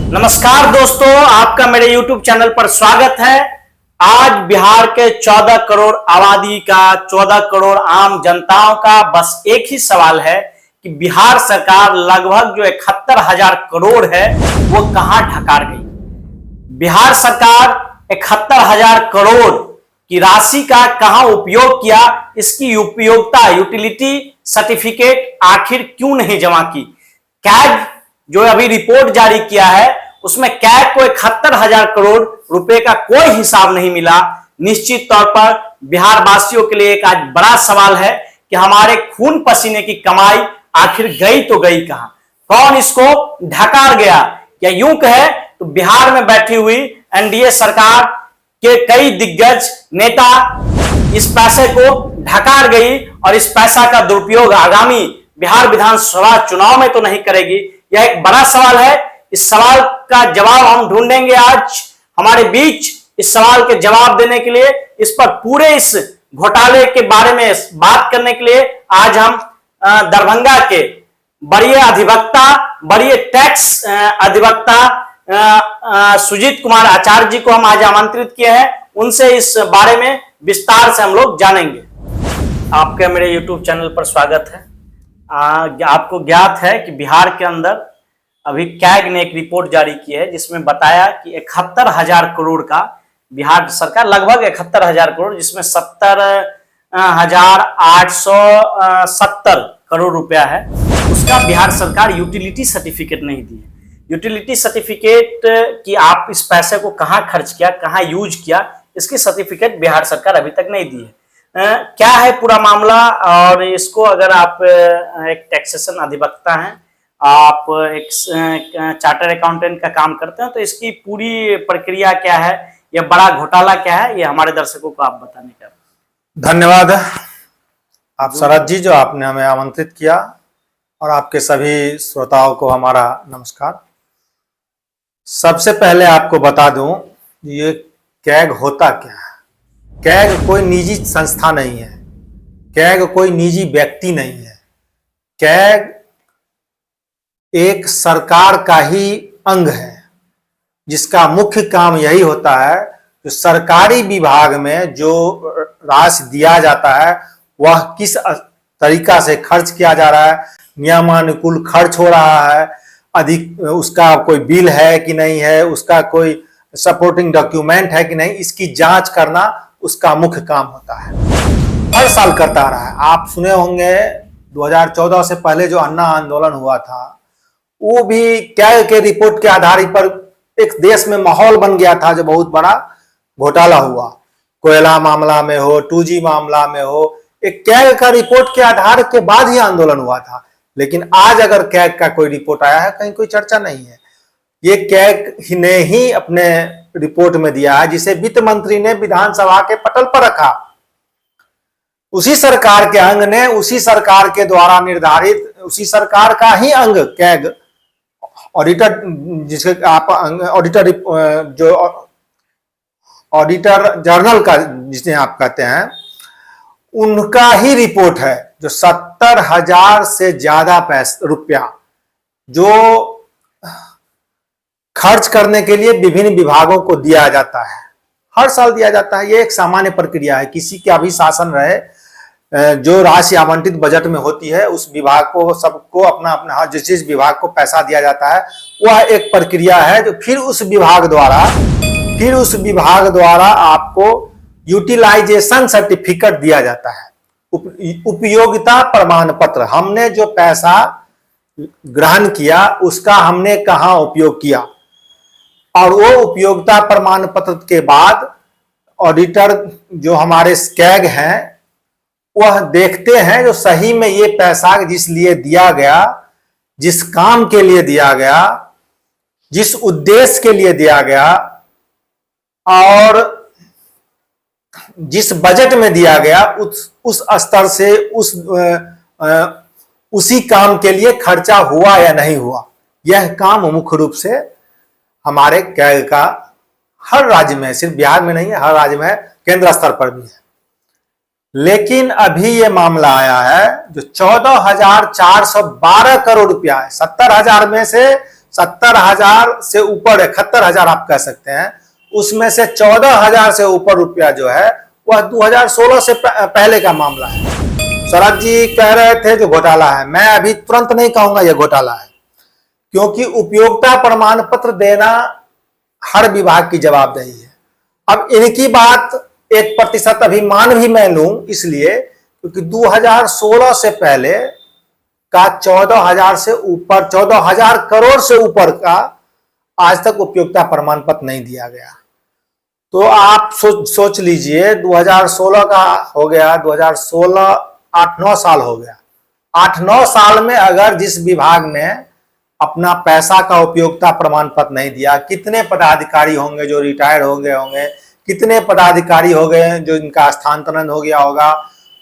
नमस्कार दोस्तों, आपका मेरे YouTube चैनल पर स्वागत है। आज बिहार के 14 करोड़ आबादी का, 14 करोड़ आम जनताओं का बस एक ही सवाल है कि बिहार सरकार लगभग जो 71,000 करोड़ है वो कहां ढकार गई। बिहार सरकार 71,000 करोड़ की राशि का कहां उपयोग किया, इसकी उपयोगिता यूटिलिटी सर्टिफिकेट आखिर क्यों नहीं जमा की। कैग जो अभी रिपोर्ट जारी किया है उसमें कैग को 71,000 करोड़ रुपए का कोई हिसाब नहीं मिला। निश्चित तौर पर बिहार वासियों के लिए एक आज बड़ा सवाल है कि हमारे खून पसीने की कमाई आखिर गई तो गई कहां, कौन इसको ढकार गया। या यूं कहे तो बिहार में बैठी हुई एनडीए सरकार के कई दिग्गज नेता इस पैसे को ढकार गई और इस पैसा का दुरुपयोग आगामी बिहार विधानसभा चुनाव में तो नहीं करेगी। यह एक बड़ा सवाल है। इस सवाल का जवाब हम ढूंढेंगे आज हमारे बीच। इस सवाल के जवाब देने के लिए, इस पर पूरे इस घोटाले के बारे में बात करने के लिए आज हम दरभंगा के बड़े अधिवक्ता, बड़े टैक्स अधिवक्ता सुजीत कुमार आचार्य जी को हम आज आमंत्रित किए हैं। उनसे इस बारे में विस्तार से हम लोग जानेंगे। आपका मेरे YouTube चैनल पर स्वागत है। आपको ज्ञात है कि बिहार के अंदर अभी कैग ने एक रिपोर्ट जारी की है जिसमें बताया कि 71,000 करोड़ का बिहार सरकार, लगभग 71,000 करोड़, जिसमें 70,870 करोड़ रुपया है, उसका बिहार सरकार यूटिलिटी सर्टिफिकेट नहीं दी है। यूटिलिटी सर्टिफिकेट कि आप इस पैसे को कहां खर्च किया, कहां यूज किया, इसकी सर्टिफिकेट बिहार सरकार अभी तक नहीं दी है। क्या है पूरा मामला, और इसको अगर आप एक टैक्सेशन अधिवक्ता हैं, आप एक चार्टर अकाउंटेंट का काम करते हैं, तो इसकी पूरी प्रक्रिया क्या है, यह बड़ा घोटाला क्या है, ये हमारे दर्शकों को आप बताने का। धन्यवाद आप शरद जी, जो आपने हमें आमंत्रित किया, और आपके सभी श्रोताओं को हमारा नमस्कार। सबसे पहले आपको बता दूं ये कैग होता क्या है। कैग कोई निजी संस्था नहीं है, कैग कोई निजी व्यक्ति नहीं है। कैग एक सरकार का ही अंग है जिसका मुख्य काम यही होता है कि सरकारी विभाग में जो राशि दिया जाता है वह किस तरीका से खर्च किया जा रहा है, नियमानुकूल खर्च हो रहा है, अधिक उसका कोई बिल है कि नहीं है, उसका कोई सपोर्टिंग डॉक्यूमेंट है कि नहीं, इसकी जांच करना उसका मुख्य काम होता है। हर साल करता रहा है। आप सुने होंगे 2014 से पहले जो अन्ना आंदोलन हुआ था, वो भी कैग के रिपोर्ट के आधार पर एक देश में माहौल बन गया था जो बहुत बड़ा घोटाला हुआ। कोयला मामला में हो, 2G मामला में हो, एक कैग का रिपोर्ट के आधार के बाद ही आंदोलन हुआ था। लेकिन आज अगर कैग का कोई रिपोर्ट आया है, कहीं कोई चर्चा नहीं है। ये कैग ने ही अपने रिपोर्ट में दिया है, जिसे वित्त मंत्री ने विधानसभा के पटल पर रखा। उसी सरकार के अंग ने, उसी सरकार के द्वारा निर्धारित, उसी सरकार का ही अंग कैग, ऑडिटर, जिसके आप ऑडिटर, जो ऑडिटर जनरल का जिसे आप कहते हैं, उनका ही रिपोर्ट है जो 70,000 से ज्यादा रुपया जो खर्च करने के लिए विभिन्न विभागों को दिया जाता है। हर साल दिया जाता है। ये एक सामान्य प्रक्रिया है। किसी का भी शासन रहे, जो राशि आवंटित बजट में होती है उस विभाग को, सबको अपना अपना जिस विभाग को पैसा दिया जाता है, वह एक प्रक्रिया है जो फिर उस विभाग द्वारा आपको यूटिलाइजेशन सर्टिफिकेट दिया जाता है, उपयोगिता प्रमाण पत्र। हमने जो पैसा ग्रहण किया उसका हमने कहां उपयोग किया, और वो उपयोगिता प्रमाण पत्र के बाद ऑडिटर जो हमारे कैग हैं वह देखते हैं जो सही में ये पैसा जिस लिए दिया गया, जिस काम के लिए दिया गया, जिस उद्देश्य के लिए दिया गया, और जिस बजट में दिया गया, उस स्तर से उसी काम के लिए खर्चा हुआ या नहीं हुआ। यह काम मुख्य रूप से हमारे कैग का हर राज्य में, सिर्फ बिहार में नहीं है, हर राज्य में, केंद्र स्तर पर भी है। लेकिन अभी ये मामला आया है जो 14,412 करोड़ रुपया है। 70,000 में से 70,000 से ऊपर 71,000 आप कह सकते हैं, उसमें से 14,000 से ऊपर रुपया जो है वह 2016 से पहले का मामला है। शरद जी कह रहे थे जो घोटाला है, मैं अभी तुरंत नहीं कहूंगा यह घोटाला है, क्योंकि उपयोगिता प्रमाण पत्र देना हर विभाग की जवाबदेही है। अब इनकी बात 1% अभिमान भी मैं लूं, इसलिए क्योंकि 2016 से पहले का 14,000 से ऊपर 14,000 करोड़ से ऊपर का आज तक उपयोगिता प्रमाण पत्र नहीं दिया गया। तो आप सोच लीजिए 2016 का हो गया, 2016 8-9 साल हो गया। 8-9 साल में अगर जिस विभाग ने अपना पैसा का उपयोगिता प्रमाण पत्र नहीं दिया, कितने पदाधिकारी होंगे जो रिटायर हो गए होंगे, कितने पदाधिकारी हो गए जो इनका स्थानांतरण हो गया होगा।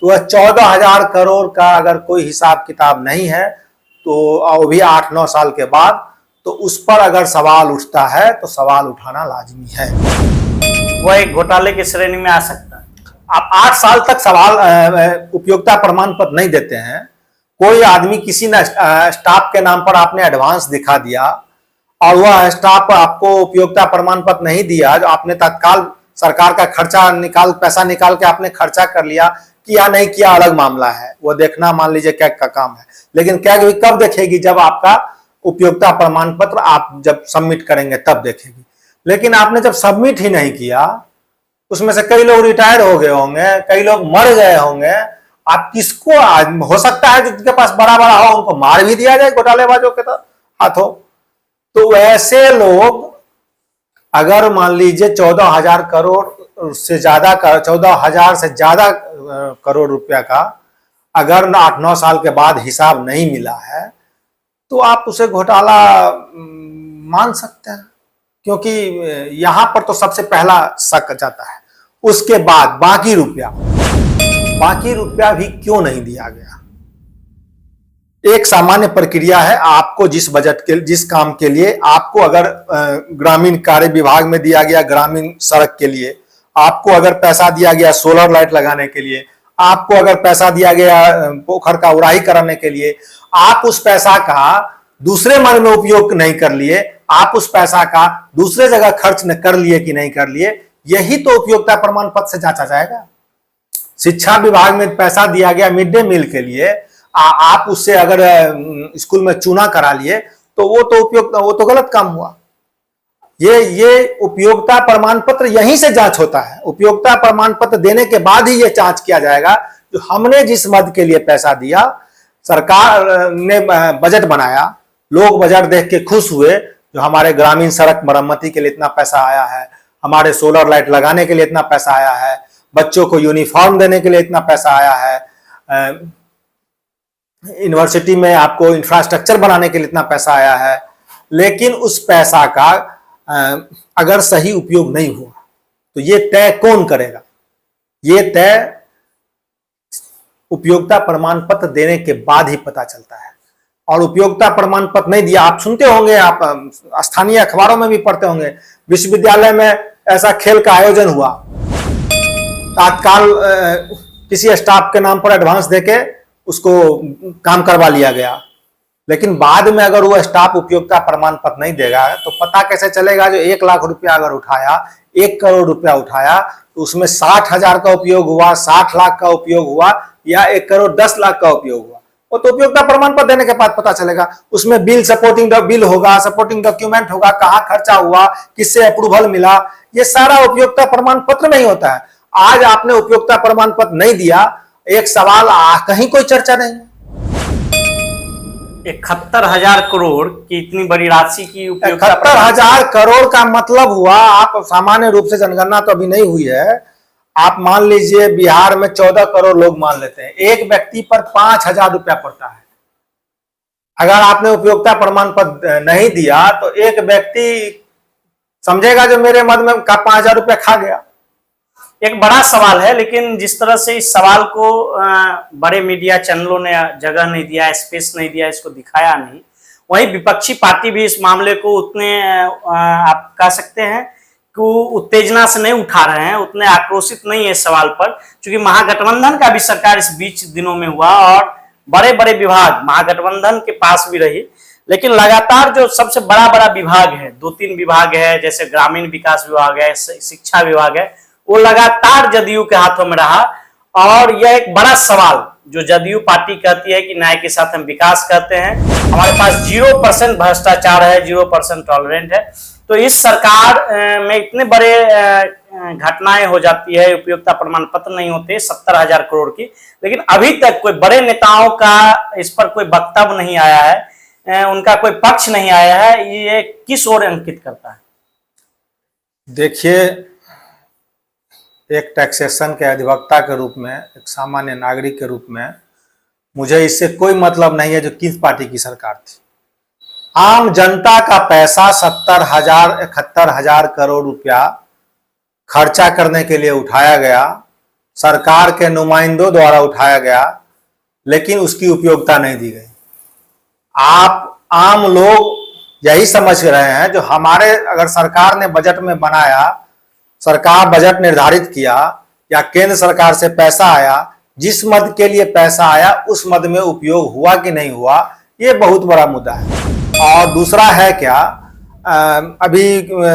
तो वह 14,000 करोड़ का अगर कोई हिसाब किताब नहीं है तो वो भी 8-9 साल के बाद, तो उस पर अगर सवाल उठता है तो सवाल उठाना लाजमी है। वह एक घोटाले की श्रेणी में आ सकता है। आप 8 साल तक सवाल उपयोगिता प्रमाण पत्र नहीं देते हैं, कोई आदमी किसी ने स्टाफ के नाम पर आपने एडवांस दिखा दिया और वह स्टाफ आपको उपयोगिता प्रमाण पत्र नहीं दिया, जो आपने तत्काल सरकार का खर्चा पैसा निकाल के आपने खर्चा कर लिया, किया नहीं किया अलग मामला है, वो देखना मान लीजिए कैग का काम है। लेकिन कैग भी कब देखेगी? जब आपका उपयोगिता प्रमाण पत्र आप जब सबमिट करेंगे तब देखेगी। लेकिन आपने जब सबमिट ही नहीं किया, उसमें से कई लोग रिटायर हो गए होंगे, कई लोग मर गए होंगे, आप किसको, हो सकता है जिनके पास बड़ा बड़ा हो उनको मार भी दिया जाए घोटालेबाजों के हाथों। तो वैसे लोग अगर मान लीजिए 14,000 करोड़ से ज्यादा, 14,000 से ज्यादा करोड़ रुपया का अगर 8-9 साल के बाद हिसाब नहीं मिला है तो आप उसे घोटाला मान सकते हैं, क्योंकि यहां पर तो सबसे पहला शक जाता है। उसके बाद बाकी रुपया भी क्यों नहीं दिया गया? एक सामान्य प्रक्रिया है, आपको जिस बजट के, जिस काम के लिए आपको अगर ग्रामीण कार्य विभाग में दिया गया, ग्रामीण सड़क के लिए आपको अगर पैसा दिया गया, सोलर लाइट लगाने के लिए आपको अगर पैसा दिया गया, पोखर का उड़ाई कराने के लिए, आप उस पैसा का दूसरे मद में उपयोग नहीं कर लिए, आप उस पैसा का दूसरे जगह खर्च न कर लिए कि नहीं कर लिए, यही तो उपयोगिता प्रमाण पत्र से जांचा जाएगा। शिक्षा विभाग में पैसा दिया गया मिड डे मील के लिए, आप उससे अगर स्कूल में चूना करा लिए तो वो तो गलत काम हुआ। ये उपयोगिता प्रमाण पत्र यहीं से जांच होता है। उपयोगिता प्रमाण पत्र देने के बाद ही ये जांच किया जाएगा जो हमने जिस मद के लिए पैसा दिया, सरकार ने बजट बनाया, लोग बजट देख के खुश हुए, जो हमारे ग्रामीण सड़क मरम्मती के लिए इतना पैसा आया है, हमारे सोलर लाइट लगाने के लिए इतना पैसा आया है, बच्चों को यूनिफॉर्म देने के लिए इतना पैसा आया है, यूनिवर्सिटी में आपको इंफ्रास्ट्रक्चर बनाने के लिए इतना पैसा आया है। लेकिन उस पैसा का अगर सही उपयोग नहीं हुआ तो ये तय कौन करेगा? ये तय उपयोगिता प्रमाण पत्र देने के बाद ही पता चलता है। और उपयोगिता प्रमाण पत्र नहीं दिया, आप सुनते होंगे, आप स्थानीय अखबारों में भी पढ़ते होंगे, विश्वविद्यालय में ऐसा खेल का आयोजन हुआ, तत्काल किसी स्टाफ के नाम पर एडवांस देके उसको काम करवा लिया गया। लेकिन बाद में अगर वो स्टाफ उपयोगिता प्रमाण पत्र नहीं देगा तो पता कैसे चलेगा? जो 1 लाख रुपया अगर उठाया, 1 करोड़ रुपया उठाया, तो उसमें 60,000 का उपयोग हुआ, 60 लाख का उपयोग हुआ या 1 करोड़ 10 लाख का उपयोग हुआ, वो तो उपयोगिता प्रमाण पत्र देने के बाद पता चलेगा। उसमें बिल, सपोर्टिंग बिल होगा, सपोर्टिंग डॉक्यूमेंट होगा, कहाँ खर्चा हुआ, किससे अप्रूवल मिला, ये सारा उपयोगिता प्रमाण पत्र में ही होता है। आज आपने उपयोगिता प्रमाण पत्र नहीं दिया, एक सवाल, कहीं कोई चर्चा नहीं। 71,000 करोड़ की इतनी बड़ी राशि की 71,000 करोड़ का मतलब हुआ, आप सामान्य रूप से जनगणना तो अभी नहीं हुई है, आप मान लीजिए बिहार में 14 करोड़ लोग मान लेते हैं, एक व्यक्ति पर 5,000 रुपया पड़ता है। अगर आपने उपयोगिता प्रमाण पत्र नहीं दिया तो एक व्यक्ति समझेगा जो मेरे मद में का 5,000 रुपया खा गया। एक बड़ा सवाल है, लेकिन जिस तरह से इस सवाल को बड़े मीडिया चैनलों ने जगह नहीं दिया, स्पेस नहीं दिया, इसको दिखाया नहीं, वहीं विपक्षी पार्टी भी इस मामले को उतने आप कह सकते हैं कि उत्तेजना से नहीं उठा रहे हैं, उतने आक्रोशित नहीं है इस सवाल पर, क्योंकि महागठबंधन का भी सरकार इस बीच दिनों में हुआ और बड़े बड़े विभाग महागठबंधन के पास भी रही। लेकिन लगातार जो सबसे बड़ा बड़ा विभाग है, 2-3 विभाग है, जैसे ग्रामीण विकास विभाग है, शिक्षा विभाग है, वो लगातार जदयू के हाथों में रहा। और यह एक बड़ा सवाल जो जदयू पार्टी कहती है कि न्याय के साथ हम विकास करते हैं, हमारे पास 0% भ्रष्टाचार है, 0% टॉलरेंट है। तो इस सरकार में इतने बड़े घटनाएं हो जाती है, उपयोगिता प्रमाण पत्र नहीं होते 70,000 करोड़ की, लेकिन अभी तक कोई बड़े नेताओं का इस पर कोई वक्तव्य नहीं आया है, उनका कोई पक्ष नहीं आया है। ये किस ओर अंकित करता है? देखिए, एक टैक्सेशन के अधिवक्ता के रूप में, एक सामान्य नागरिक के रूप में मुझे इससे कोई मतलब नहीं है जो किस पार्टी की सरकार थी। आम जनता का पैसा 71,000 करोड़ रुपया खर्चा करने के लिए उठाया गया, सरकार के नुमाइंदों द्वारा उठाया गया, लेकिन उसकी उपयोगिता नहीं दी गई। आप आम लोग यही समझ रहे हैं जो हमारे, अगर सरकार ने बजट में बनाया, सरकार बजट निर्धारित किया या केंद्र सरकार से पैसा आया, जिस मद के लिए पैसा आया उस मद में उपयोग हुआ कि नहीं हुआ, ये बहुत बड़ा मुद्दा है। और दूसरा है क्या, अभी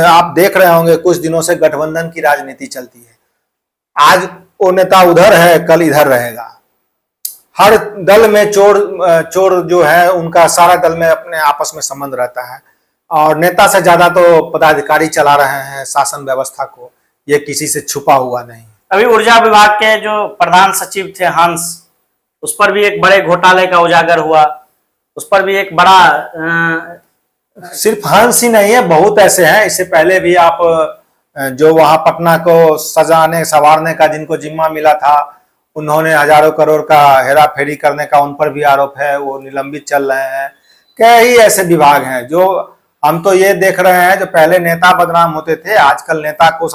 आप देख रहे होंगे कुछ दिनों से गठबंधन की राजनीति चलती है। आज वो नेता उधर है, कल इधर रहेगा। हर दल में चोर जो है उनका सारा दल में अपने आपस में संबंध रहता है, और नेता से ज्यादा तो पदाधिकारी चला रहे हैं शासन व्यवस्था को, ये किसी से छुपा हुआ नहीं। अभी ऊर्जा विभाग के जो प्रधान सचिव थे हंस, उस पर भी एक बड़े घोटाले का उजागर हुआ, उस पर भी एक बड़ा सिर्फ हंस ही नहीं है, बहुत ऐसे हैं। इससे पहले भी आप जो वहां पटना को सजाने संवारने का जिनको जिम्मा मिला था, उन्होंने हजारों करोड़ का हेरा फेरी करने का उन पर भी आरोप है, वो निलंबित चल रहे हैं। कई ऐसे विभाग हैं जो हम तो ये देख रहे हैं जो पहले नेता बदनाम होते थे, आजकल नेता को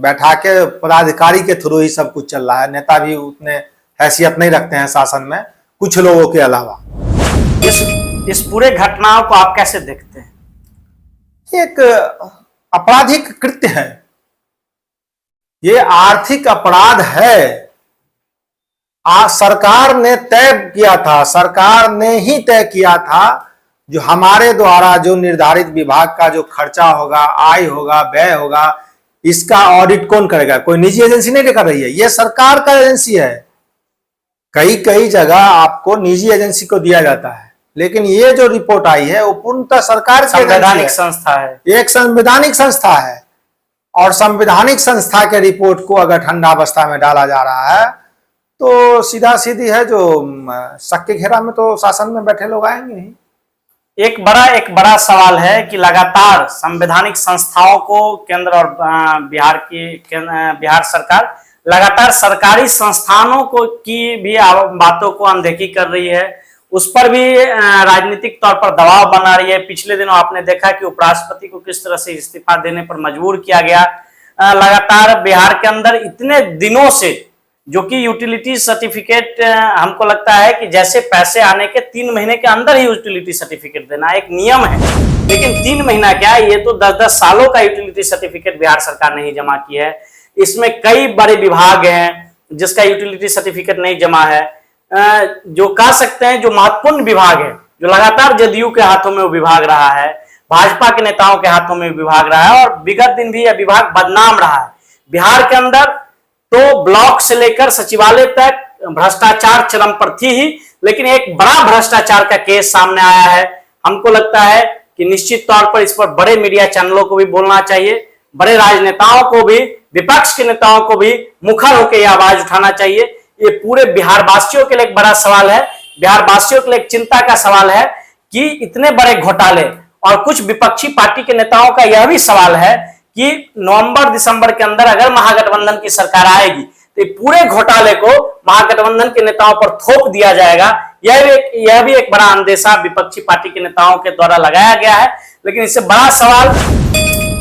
बैठा के पदाधिकारी के थ्रू ही सब कुछ चल रहा है। नेता भी उतने हैसियत नहीं रखते हैं शासन में, कुछ लोगों के अलावा। इस पूरे घटनाओं को आप कैसे देखते हैं? एक आपराधिक कृत्य है, ये आर्थिक अपराध है। सरकार ने तय किया था, सरकार ने ही तय किया था जो हमारे द्वारा जो निर्धारित विभाग का जो खर्चा होगा, आय होगा, व्यय होगा, इसका ऑडिट कौन करेगा? कोई निजी एजेंसी नहीं कर रही है, ये सरकार का एजेंसी है। कई जगह आपको निजी एजेंसी को दिया जाता है, लेकिन ये जो रिपोर्ट आई है वो पूर्णतः सरकार की संवैधानिक संस्था है, एक संवैधानिक संस्था है। और संवैधानिक संस्था के रिपोर्ट को अगर ठंडा अवस्था में डाला जा रहा है तो सीधा सीधी है जो शक के घेरा में तो शासन में बैठे लोग आएंगे ही। एक बड़ा सवाल है कि लगातार संवैधानिक संस्थाओं को केंद्र और बिहार सरकार लगातार सरकारी संस्थानों को की भी बातों को अनदेखी कर रही है, उस पर भी राजनीतिक तौर पर दबाव बना रही है। पिछले दिनों आपने देखा कि उपराष्ट्रपति को किस तरह से इस्तीफा देने पर मजबूर किया गया। लगातार बिहार के अंदर इतने दिनों से जो कि यूटिलिटी सर्टिफिकेट, हमको लगता है कि जैसे पैसे आने के 3 महीने के अंदर ही यूटिलिटी सर्टिफिकेट देना एक नियम है, लेकिन 3 महीना क्या, ये तो 10-10 सालों का यूटिलिटी सर्टिफिकेट बिहार सरकार ने ही जमा की है। इसमें कई बड़े विभाग हैं जिसका यूटिलिटी सर्टिफिकेट नहीं जमा है। जो कह सकते हैं जो महत्वपूर्ण विभाग है, जो लगातार जदयू के हाथों में वो विभाग रहा है, भाजपा के नेताओं के हाथों में विभाग रहा है, और विगत दिन भी यह विभाग बदनाम रहा है। बिहार के अंदर तो ब्लॉक से लेकर सचिवालय तक भ्रष्टाचार चरम पर थी ही, लेकिन एक बड़ा भ्रष्टाचार का केस सामने आया है। हमको लगता है कि निश्चित तौर पर इस पर बड़े मीडिया चैनलों को भी बोलना चाहिए, बड़े राजनेताओं को भी, विपक्ष के नेताओं को भी मुखर होकर यह आवाज उठाना चाहिए। ये पूरे बिहार वासियों के लिए एक बड़ा सवाल है, बिहार वासियों के लिए एक चिंता का सवाल है कि इतने बड़े घोटाले, और कुछ विपक्षी पार्टी के नेताओं का यह भी सवाल है कि नवंबर-दिसंबर के अंदर अगर महागठबंधन की सरकार आएगी तो पूरे घोटाले को महागठबंधन के नेताओं पर थोप दिया जाएगा। यह भी एक बड़ा अंदेशा विपक्षी पार्टी के नेताओं के द्वारा लगाया गया है। लेकिन इससे बड़ा सवाल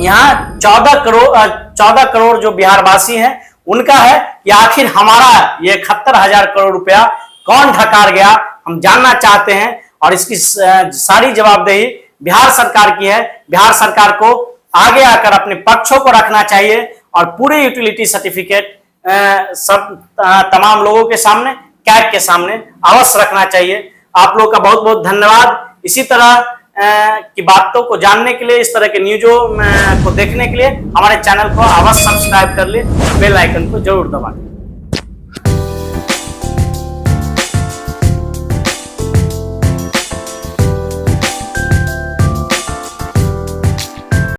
यहाँ 14 करोड़ जो बिहारवासी हैं उनका है कि आखिर हमारा ये 71,000 करोड़ रुपया कौन ढकार गया, हम जानना चाहते हैं। और इसकी सारी जवाबदेही बिहार सरकार की है। बिहार सरकार को आगे आकर अपने पक्षों को रखना चाहिए और पूरे यूटिलिटी सर्टिफिकेट सब तमाम लोगों के सामने, कैग के सामने अवश्य रखना चाहिए। आप लोगों का बहुत बहुत धन्यवाद इसी तरह की बातों को जानने के लिए, इस तरह के न्यूज़ों को देखने के लिए हमारे चैनल को अवश्य सब्सक्राइब कर ले, बेल आइकन को जरूर दबा दें।